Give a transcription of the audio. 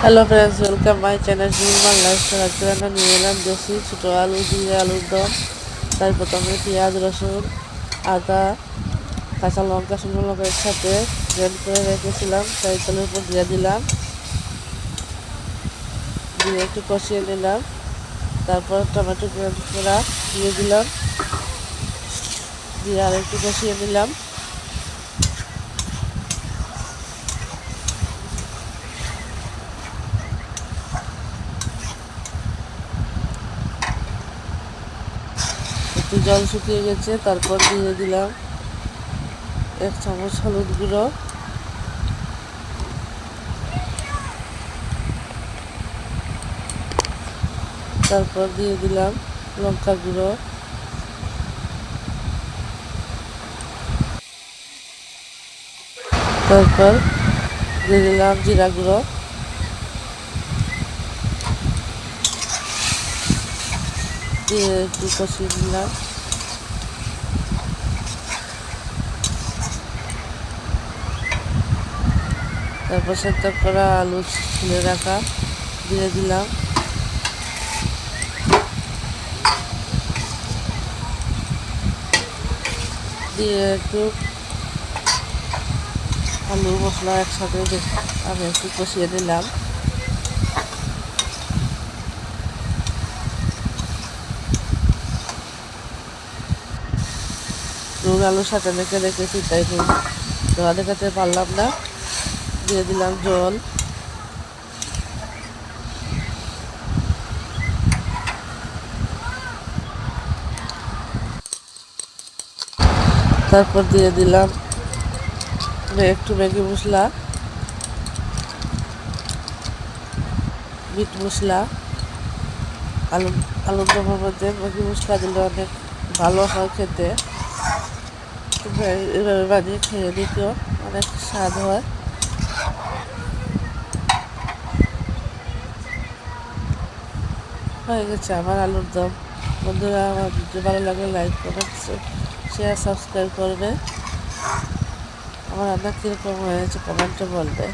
Hello friends, welcome my channel Nirmal lifestyle. আজকে রান্না নিয়ে এলাম দেশি ছোটো আলু দিয়ে আলুর দম। তাই প্রথমে পেঁয়াজ, রসুন, আদা, কাঁচা লঙ্কা, শুকনো লঙ্কা একসাথে গ্রেড করে রেখেছিলাম, তাই তেলের উপর দিয়ে দিলাম, দিয়ে একটু কষিয়ে নিলাম। তারপর টমেটো গ্রেড করা দিয়ে দিলাম, দিয়ে আর একটু কষিয়ে নিলাম। একটু জল শুকিয়ে গেছে, তারপর দিয়ে দিলাম 1 চামচ হলুদ গুঁড়ো, তারপর দিয়ে দিলাম লঙ্কা গুঁড়ো, তারপর দিয়ে দিলাম জিরা গুঁড়ো, দিয়ে একটু কষিয়ে দিলাম। তারপর সেদ্ধ করা আলু ছুলে রাখা দিয়ে দিলাম, দিয়ে একটু আলু মশলা একসাথে আমি একটু কষিয়ে নিলাম। নুন আলুর সাথে মেখে রেখেছি, তাই নুন ধোয়া দেখাতে পারলাম না। দিয়ে দিলাম জল, তারপর দিয়ে দিলাম একটু ম্যাগি মশলা, মিট মশলা। আলুর দমের মধ্যে ম্যাগি মশলা দিলে অনেক ভালো হয় খেতে। এভাবে বানিয়ে খেয়ে দিতেও অনেক স্বাদ হয়। হয়ে গেছে আমার আলুর দম। বন্ধুরা, আমার ভিডিও ভালো লাগলে লাইক, কমেন্ট, শেয়ার, সাবস্ক্রাইব করবে। আমার রান্না কীরকম হয়েছে কমেন্টে বলবে।